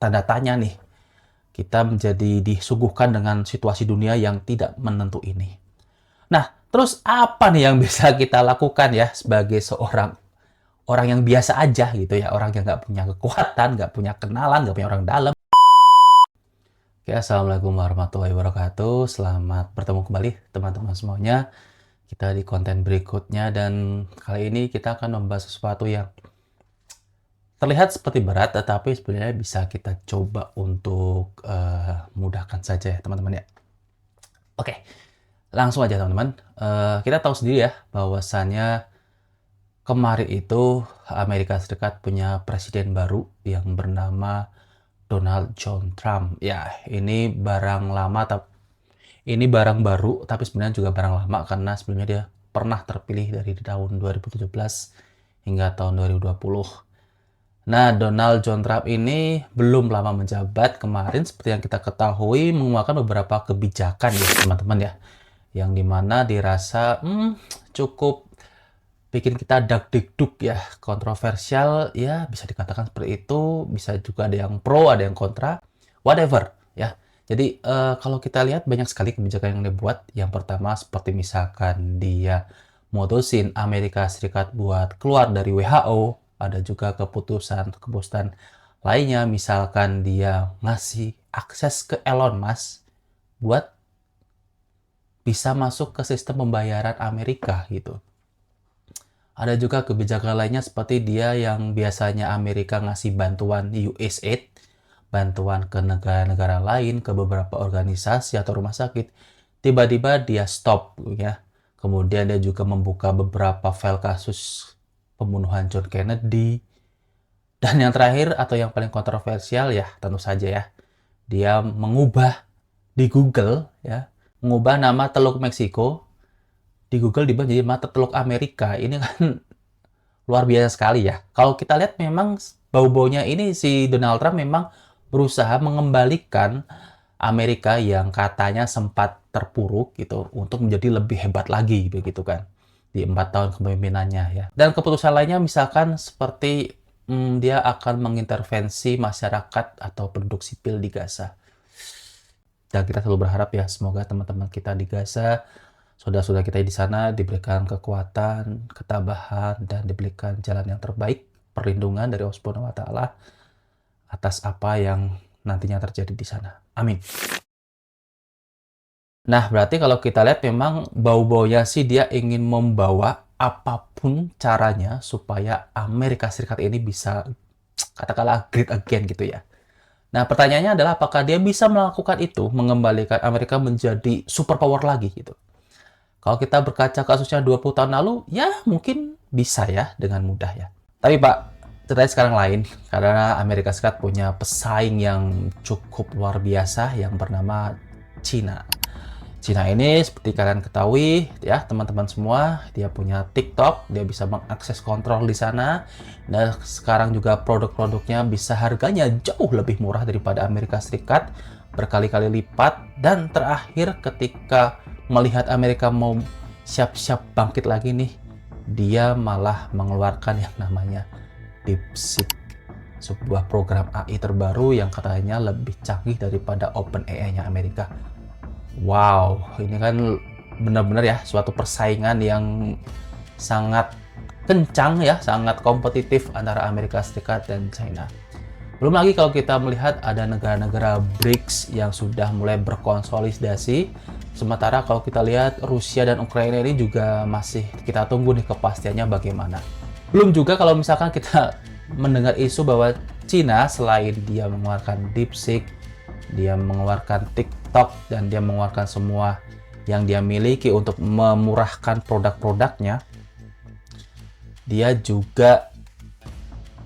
tanda tanya nih. Kita menjadi disuguhkan dengan situasi dunia yang tidak menentu ini. Nah, terus apa nih yang bisa kita lakukan ya sebagai seorang orang yang biasa aja gitu ya, orang yang nggak punya kekuatan, nggak punya kenalan, nggak punya orang dalam. Oke, assalamualaikum warahmatullahi wabarakatuh. Selamat bertemu kembali teman-teman semuanya. Kita di konten berikutnya dan kali ini kita akan membahas sesuatu yang terlihat seperti berat, tetapi sebenarnya bisa kita coba untuk mudahkan saja ya teman-teman ya. Oke, langsung aja teman-teman. Kita tahu sendiri ya bahwasannya kemarin itu Amerika Serikat punya presiden baru yang bernama Donald John Trump. Ya, ini barang lama, ini barang baru, tapi sebenarnya juga barang lama karena sebelumnya dia pernah terpilih dari tahun 2017 hingga tahun 2020. Nah, Donald John Trump ini belum lama menjabat. Kemarin seperti yang kita ketahui mengeluarkan beberapa kebijakan ya teman-teman ya. Yang dimana dirasa cukup bikin kita dak-dikduk ya, kontroversial ya, bisa dikatakan seperti itu, bisa juga ada yang pro, ada yang kontra, whatever ya. Jadi kalau kita lihat banyak sekali kebijakan yang dibuat. Yang pertama seperti misalkan dia mutusin Amerika Serikat buat keluar dari WHO, ada juga keputusan lainnya, misalkan dia ngasih akses ke Elon Musk buat bisa masuk ke sistem pembayaran Amerika gitu. Ada juga kebijakan lainnya seperti dia yang biasanya Amerika ngasih bantuan USAID, bantuan ke negara-negara lain, ke beberapa organisasi atau rumah sakit, tiba-tiba dia stop ya. Kemudian dia juga membuka beberapa file kasus pembunuhan John Kennedy. Dan yang terakhir atau yang paling kontroversial ya tentu saja ya, dia mengubah di Google ya, mengubah nama Teluk Meksiko di Google diubah jadi mata Teluk Amerika. Ini kan luar biasa sekali ya. Kalau kita lihat memang bau-baunya ini si Donald Trump memang berusaha mengembalikan Amerika yang katanya sempat terpuruk gitu untuk menjadi lebih hebat lagi begitu kan di 4 tahun kepemimpinannya ya. Dan keputusan lainnya misalkan seperti dia akan mengintervensi masyarakat atau penduduk sipil di Gaza. Dan kita selalu berharap ya semoga teman-teman kita di Gaza, saudara-saudara kita di sana diberikan kekuatan, ketabahan, dan diberikan jalan yang terbaik, perlindungan dari Allah Subhanahu wa Ta'ala atas apa yang nantinya terjadi di sana. Amin. Nah, berarti kalau kita lihat memang bau-baunya sih dia ingin membawa apapun caranya supaya Amerika Serikat ini bisa katakanlah great again gitu ya. Nah, pertanyaannya adalah apakah dia bisa melakukan itu, mengembalikan Amerika menjadi superpower lagi gitu. Kalau kita berkaca kasusnya 20 tahun lalu, ya mungkin bisa ya dengan mudah ya. Tapi Pak, ceritanya sekarang lain. Karena Amerika Serikat punya pesaing yang cukup luar biasa yang bernama China. China ini seperti kalian ketahui ya teman-teman semua, dia punya TikTok, dia bisa mengakses kontrol di sana. Dan sekarang juga produk-produknya bisa harganya jauh lebih murah daripada Amerika Serikat, berkali-kali lipat. Dan terakhir ketika melihat Amerika mau siap-siap bangkit lagi nih, dia malah mengeluarkan yang namanya DeepSeek, sebuah program AI terbaru yang katanya lebih canggih daripada OpenAI-nya Amerika. Wow, ini kan benar-benar ya suatu persaingan yang sangat kencang ya, sangat kompetitif antara Amerika Serikat dan China. Belum lagi kalau kita melihat ada negara-negara BRICS yang sudah mulai berkonsolidasi. Sementara kalau kita lihat Rusia dan Ukraina ini juga masih kita tunggu nih kepastiannya bagaimana. Belum juga kalau misalkan kita mendengar isu bahwa China selain dia mengeluarkan DeepSeek, dia mengeluarkan TikTok, dan dia mengeluarkan semua yang dia miliki untuk memurahkan produk-produknya, dia juga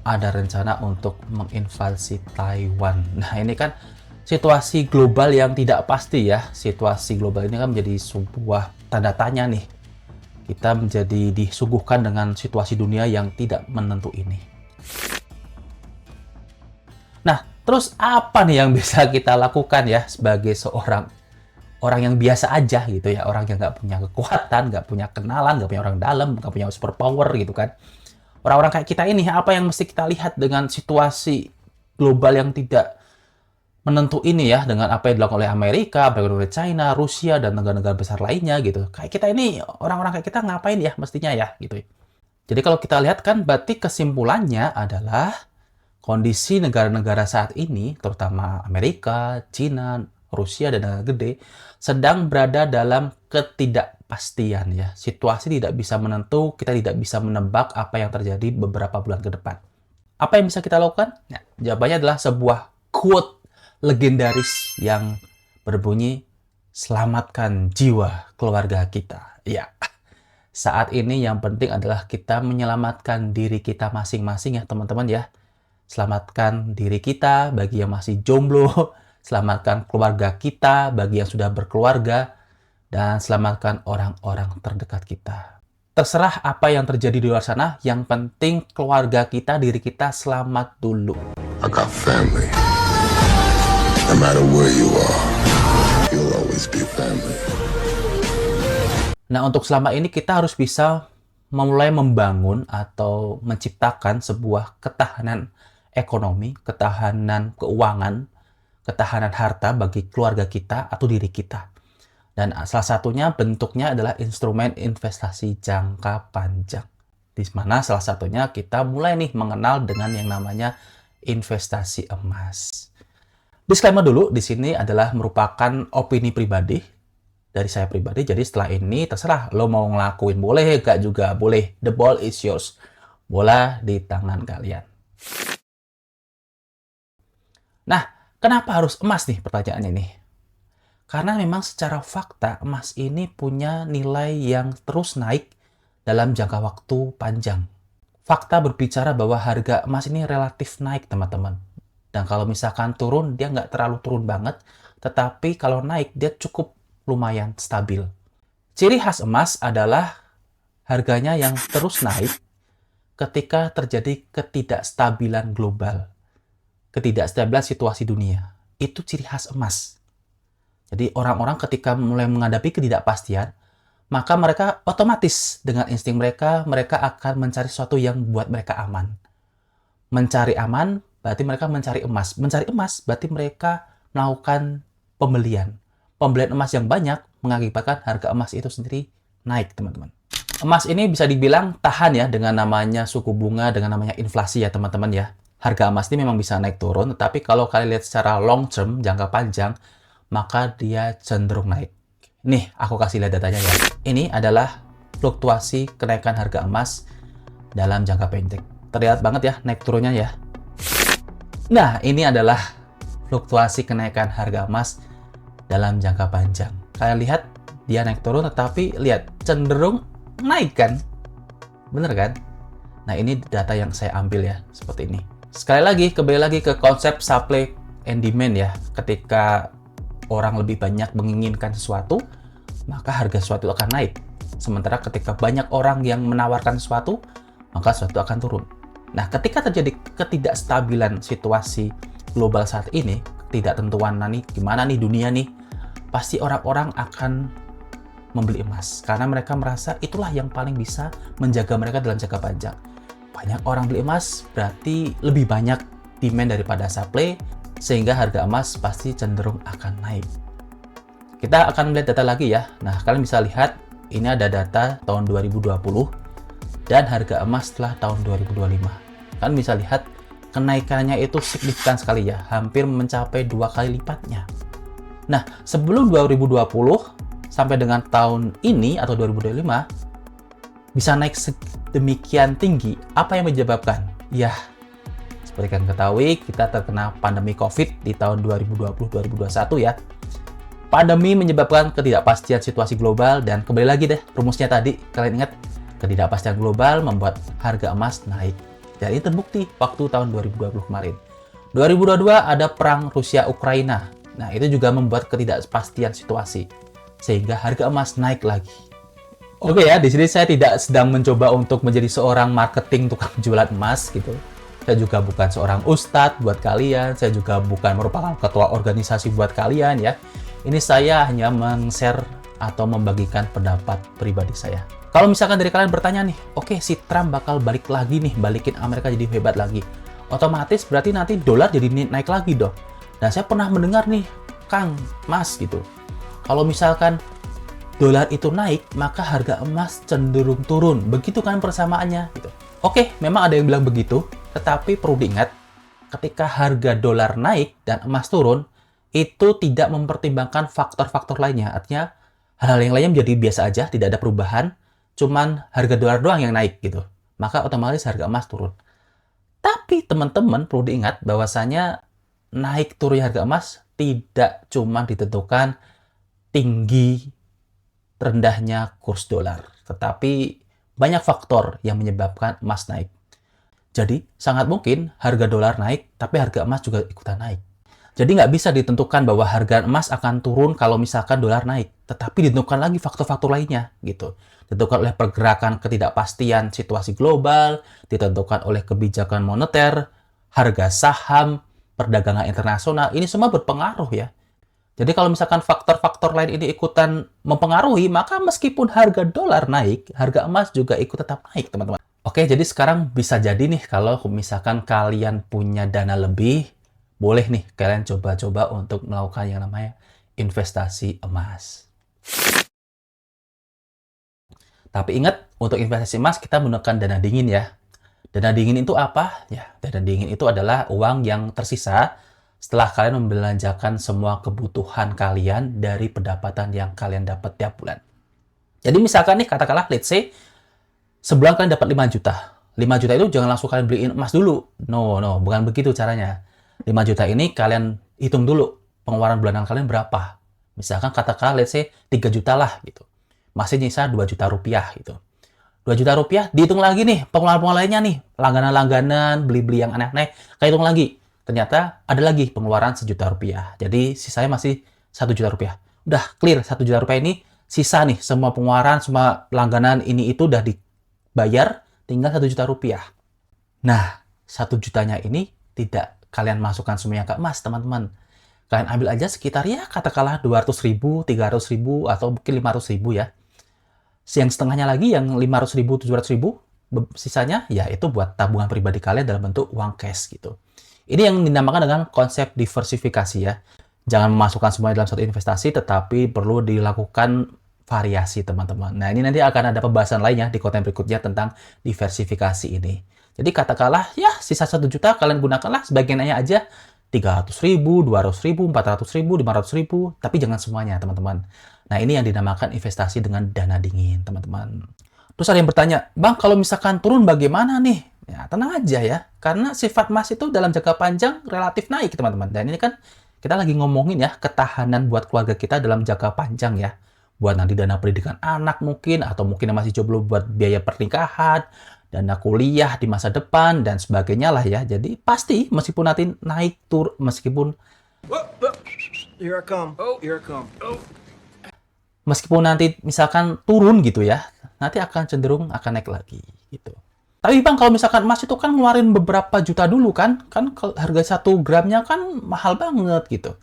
ada rencana untuk menginvasi Taiwan. Nah, ini kan situasi global yang tidak pasti ya. Situasi global ini kan menjadi sebuah tanda tanya nih. Kita menjadi disuguhkan dengan situasi dunia yang tidak menentu ini. Nah, terus apa nih yang bisa kita lakukan ya sebagai seorang orang yang biasa aja gitu ya. Orang yang nggak punya kekuatan, nggak punya kenalan, nggak punya orang dalam, nggak punya superpower gitu kan. Orang-orang kayak kita ini, apa yang mesti kita lihat dengan situasi global yang tidak menentu ini ya dengan apa yang dilakukan oleh Amerika, apa yang dilakukan oleh China, Rusia, dan negara-negara besar lainnya gitu. Kayak kita ini, orang-orang kayak kita ngapain ya mestinya ya gitu. Jadi kalau kita lihat kan berarti kesimpulannya adalah kondisi negara-negara saat ini, terutama Amerika, China, Rusia, dan negara gede, sedang berada dalam ketidakpastian ya. Situasi tidak bisa menentu, kita tidak bisa menebak apa yang terjadi beberapa bulan ke depan. Apa yang bisa kita lakukan? Nah, jawabannya adalah sebuah quote legendaris yang berbunyi, selamatkan jiwa keluarga kita. Ya, saat ini yang penting adalah kita menyelamatkan diri kita masing-masing ya teman-teman ya. Selamatkan diri kita bagi yang masih jomblo, selamatkan keluarga kita bagi yang sudah berkeluarga, dan selamatkan orang-orang terdekat kita. Terserah apa yang terjadi di luar sana, yang penting keluarga kita, diri kita selamat dulu. I got family. No matter where you are, you'll always be family. Nah, untuk selama ini kita harus bisa memulai membangun atau menciptakan sebuah ketahanan ekonomi, ketahanan keuangan, ketahanan harta bagi keluarga kita atau diri kita. Dan salah satunya bentuknya adalah instrumen investasi jangka panjang. Di mana salah satunya kita mulai nih mengenal dengan yang namanya investasi emas. Disclaimer dulu, di sini adalah merupakan opini pribadi dari saya pribadi. Jadi setelah ini terserah lo mau ngelakuin boleh, gak juga boleh. The ball is yours. Bola di tangan kalian. Nah, kenapa harus emas nih pertanyaannya nih? Karena memang secara fakta emas ini punya nilai yang terus naik dalam jangka waktu panjang. Fakta berbicara bahwa harga emas ini relatif naik teman-teman. Dan kalau misalkan turun, dia nggak terlalu turun banget. Tetapi kalau naik, dia cukup lumayan stabil. Ciri khas emas adalah harganya yang terus naik ketika terjadi ketidakstabilan global. Ketidakstabilan situasi dunia. Itu ciri khas emas. Jadi orang-orang ketika mulai menghadapi ketidakpastian, maka mereka otomatis dengan insting mereka, mereka akan mencari sesuatu yang buat mereka aman. Mencari aman, berarti mereka mencari emas. Mencari emas, berarti mereka melakukan pembelian. Pembelian emas yang banyak mengakibatkan harga emas itu sendiri naik, teman-teman. Emas ini bisa dibilang tahan ya dengan namanya suku bunga, dengan namanya inflasi ya, teman-teman ya. Harga emas ini memang bisa naik turun, tetapi kalau kalian lihat secara long term, jangka panjang, maka dia cenderung naik. Nih, aku kasih lihat datanya ya. Ini adalah fluktuasi kenaikan harga emas dalam jangka pendek. Terlihat banget ya naik turunnya ya. Nah, ini adalah fluktuasi kenaikan harga emas dalam jangka panjang. Kalian lihat, dia naik turun, tetapi lihat, cenderung naik kan? Bener kan? Nah, ini data yang saya ambil ya, seperti ini. Sekali lagi, kembali lagi ke konsep supply and demand ya. Ketika orang lebih banyak menginginkan sesuatu, maka harga sesuatu akan naik. Sementara ketika banyak orang yang menawarkan sesuatu, maka sesuatu akan turun. Nah, ketika terjadi ketidakstabilan situasi global saat ini, ketidaktentuan nih, gimana nih dunia nih, pasti orang-orang akan membeli emas. Karena mereka merasa itulah yang paling bisa menjaga mereka dalam jangka panjang. Banyak orang beli emas, berarti lebih banyak demand daripada supply, sehingga harga emas pasti cenderung akan naik. Kita akan melihat data lagi ya. Nah, kalian bisa lihat, ini ada data tahun 2020 dan harga emas setelah tahun 2025. Kalian bisa lihat, kenaikannya itu signifikan sekali ya, hampir mencapai 2 kali lipatnya. Nah, sebelum 2020 sampai dengan tahun ini atau 2025, bisa naik sedemikian tinggi, apa yang menyebabkan? Ya, seperti kalian ketahui, kita terkena pandemi COVID di tahun 2020-2021 ya. Pandemi menyebabkan ketidakpastian situasi global, dan kembali lagi deh, rumusnya tadi, kalian ingat, ketidakpastian global membuat harga emas naik. Dan ini terbukti waktu tahun 2020 kemarin. 2022 ada perang Rusia-Ukraina. Nah, itu juga membuat ketidakpastian situasi, sehingga harga emas naik lagi. Oke ya, di sini saya tidak sedang mencoba untuk menjadi seorang marketing tukang jualan emas gitu. Saya juga bukan seorang ustadz buat kalian, saya juga bukan merupakan ketua organisasi buat kalian ya. Ini saya hanya men-share atau membagikan pendapat pribadi saya. Kalau misalkan dari kalian bertanya nih, oke, si Trump bakal balik lagi nih, balikin Amerika jadi hebat lagi. Otomatis berarti nanti dolar jadi naik lagi dong. Dan saya pernah mendengar nih, Kang, Mas gitu. Kalau misalkan dolar itu naik, maka harga emas cenderung turun. Begitu kan persamaannya gitu. Oke, memang ada yang bilang begitu, tetapi perlu diingat, ketika harga dolar naik dan emas turun, itu tidak mempertimbangkan faktor-faktor lainnya. Artinya, hal-hal yang lainnya menjadi biasa aja, tidak ada perubahan, cuman harga dolar doang yang naik gitu. Maka otomatis harga emas turun. Tapi teman-teman perlu diingat bahwasanya naik turunnya harga emas tidak cuma ditentukan tinggi rendahnya kurs dolar, tetapi banyak faktor yang menyebabkan emas naik. Jadi, sangat mungkin harga dolar naik, tapi harga emas juga ikutan naik. Jadi, nggak bisa ditentukan bahwa harga emas akan turun kalau misalkan dolar naik, tetapi ditentukan lagi faktor-faktor lainnya, gitu. Ditentukan oleh pergerakan ketidakpastian situasi global, ditentukan oleh kebijakan moneter, harga saham, perdagangan internasional, ini semua berpengaruh ya. Jadi kalau misalkan faktor-faktor lain ini ikutan mempengaruhi, maka meskipun harga dolar naik, harga emas juga ikut tetap naik, teman-teman. Oke, jadi sekarang bisa jadi nih kalau misalkan kalian punya dana lebih, boleh nih kalian coba-coba untuk melakukan yang namanya investasi emas. Tapi ingat, untuk investasi emas kita menggunakan dana dingin ya. Dana dingin itu apa? Ya, dana dingin itu adalah uang yang tersisa setelah kalian membelanjakan semua kebutuhan kalian dari pendapatan yang kalian dapat tiap bulan. Jadi misalkan nih, katakanlah, let's say, sebulan kalian dapat 5 juta. 5 juta itu jangan langsung kalian beliin emas dulu. No, bukan begitu caranya. 5 juta ini kalian hitung dulu pengeluaran bulanan kalian berapa. Misalkan katakanlah, let's say, 3 juta lah gitu. Masih nyisa 2 juta rupiah gitu. 2 juta rupiah, dihitung lagi nih pengeluaran lainnya nih. Langganan-langganan, beli-beli yang aneh-aneh, kayak hitung lagi. Ternyata ada lagi pengeluaran 1 juta rupiah. Jadi sisanya masih 1 juta rupiah. Udah clear 1 juta rupiah ini, sisa nih semua pengeluaran, semua langganan ini itu udah dibayar, tinggal 1 juta rupiah. Nah, 1 jutanya ini tidak kalian masukkan semuanya ke emas, teman-teman. Kalian ambil aja sekitar ya katakanlah 200 ribu, 300 ribu, atau mungkin 500 ribu ya. Yang setengahnya lagi yang 500 ribu, 700 ribu, sisanya ya itu buat tabungan pribadi kalian dalam bentuk uang cash gitu. Ini yang dinamakan dengan konsep diversifikasi ya. Jangan memasukkan semuanya dalam satu investasi, tetapi perlu dilakukan variasi, teman-teman. Nah, ini nanti akan ada pembahasan lainnya di konten berikutnya tentang diversifikasi ini. Jadi katakanlah, ya sisa 1 juta kalian gunakanlah sebagiannya aja 300 ribu, 200 ribu, 400 ribu, 500 ribu, tapi jangan semuanya, teman-teman. Nah, ini yang dinamakan investasi dengan dana dingin, teman-teman. Terus ada yang bertanya, Bang, kalau misalkan turun bagaimana nih? Ya, tenang aja ya. Karena sifat emas itu dalam jangka panjang relatif naik, teman-teman. Dan ini kan kita lagi ngomongin ya, ketahanan buat keluarga kita dalam jangka panjang ya. Buat nanti dana pendidikan anak mungkin, atau mungkin yang masih jomblo buat biaya pernikahan, dana kuliah di masa depan, dan sebagainya lah ya. Jadi pasti meskipun nanti naik, meskipun Here I come. Oh, here I come. Oh. Meskipun nanti misalkan turun gitu ya, nanti akan cenderung akan naik lagi gitu. Tapi Bang, kalau misalkan emas itu kan ngeluarin beberapa juta dulu kan harga 1 gramnya kan mahal banget gitu.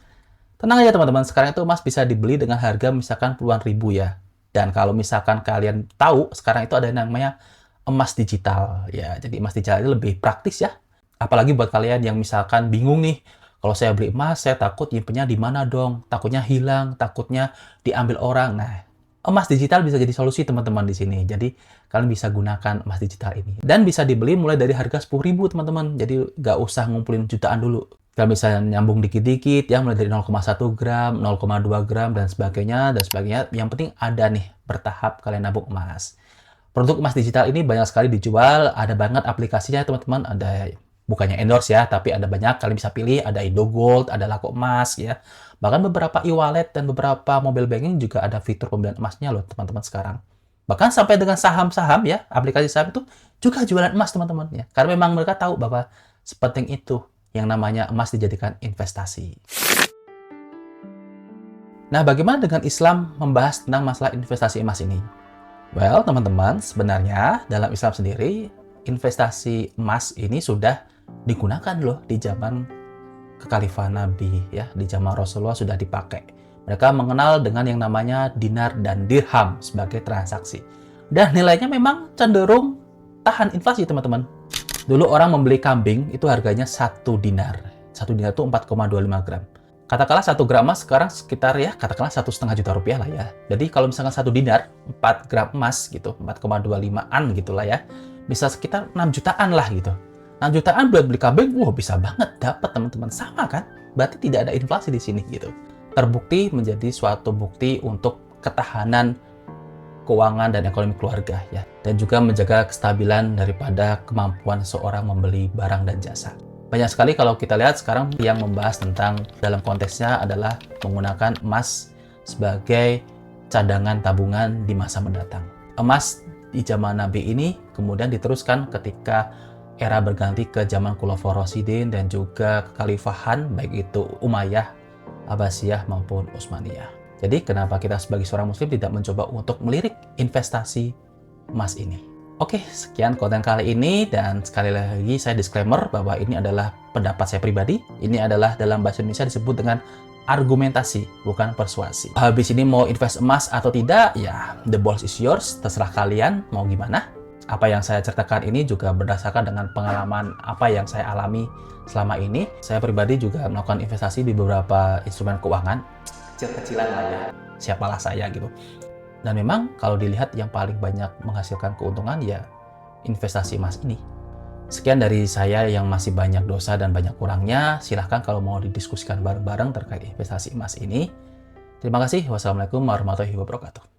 Tenang aja teman-teman, sekarang itu emas bisa dibeli dengan harga misalkan puluhan ribu ya. Dan kalau misalkan kalian tahu, sekarang itu ada yang namanya emas digital ya. Jadi emas digital itu lebih praktis ya. Apalagi buat kalian yang misalkan bingung nih, kalau saya beli emas, saya takut nyimpennya di mana dong? Takutnya hilang, takutnya diambil orang. Nah, emas digital bisa jadi solusi teman-teman di sini. Jadi, kalian bisa gunakan emas digital ini. Dan bisa dibeli mulai dari harga 10.000 teman-teman. Jadi, nggak usah ngumpulin jutaan dulu. Kalian bisa nyambung dikit-dikit, ya mulai dari 0,1 gram, 0,2 gram, dan sebagainya, dan sebagainya. Yang penting ada nih, bertahap kalian nabung emas. Produk emas digital ini banyak sekali dijual, ada banget aplikasinya teman-teman, ada bukannya endorse ya, tapi ada banyak, kalian bisa pilih, ada Indogold, ada Laku Emas ya. Bahkan beberapa e-wallet dan beberapa mobile banking juga ada fitur pembelian emasnya loh teman-teman sekarang. Bahkan sampai dengan saham-saham ya, aplikasi saham itu juga jualan emas teman-teman ya. Karena memang mereka tahu bahwa sepenting itu yang namanya emas dijadikan investasi. Nah, bagaimana dengan Islam membahas tentang masalah investasi emas ini? Well, teman-teman, sebenarnya dalam Islam sendiri, investasi emas ini sudah digunakan loh di zaman kekhalifahan Nabi ya, di zaman Rasulullah sudah dipakai. Mereka mengenal dengan yang namanya dinar dan dirham sebagai transaksi. Dan nilainya memang cenderung tahan inflasi, teman-teman. Dulu orang membeli kambing itu harganya 1 dinar. 1 dinar itu 4,25 gram. Katakanlah 1 gram emas sekarang sekitar ya, katakanlah 1,5 juta rupiah lah ya. Jadi kalau misalkan 1 dinar, 4 gram emas gitu, 4,25-an gitu lah ya, bisa sekitar 6 jutaan lah gitu. 6 jutaan buat beli kambing, wah bisa banget dapat teman-teman. Sama kan? Berarti tidak ada inflasi di sini gitu. Terbukti menjadi suatu bukti untuk ketahanan keuangan dan ekonomi keluarga ya, dan juga menjaga kestabilan daripada kemampuan seseorang membeli barang dan jasa. Banyak sekali kalau kita lihat sekarang yang membahas tentang dalam konteksnya adalah menggunakan emas sebagai cadangan tabungan di masa mendatang. Emas di zaman Nabi ini kemudian diteruskan ketika era berganti ke zaman Khulafaur Rasyidin dan juga kekhalifahan baik itu Umayyah, Abbasiyah maupun Utsmaniyah. Jadi kenapa kita sebagai seorang muslim tidak mencoba untuk melirik investasi emas ini? Oke, sekian konten kali ini, dan sekali lagi saya disclaimer bahwa ini adalah pendapat saya pribadi. Ini adalah dalam bahasa Indonesia disebut dengan argumentasi, bukan persuasi. Habis ini mau invest emas atau tidak, ya the ball is yours, terserah kalian mau gimana. Apa yang saya ceritakan ini juga berdasarkan dengan pengalaman apa yang saya alami selama ini. Saya pribadi juga melakukan investasi di beberapa instrumen keuangan, kecil-kecilan lah ya, siapalah saya gitu. Dan memang kalau dilihat yang paling banyak menghasilkan keuntungan ya investasi emas ini. Sekian dari saya yang masih banyak dosa dan banyak kurangnya. Silahkan kalau mau didiskusikan bareng-bareng terkait investasi emas ini. Terima kasih. Wassalamualaikum warahmatullahi wabarakatuh.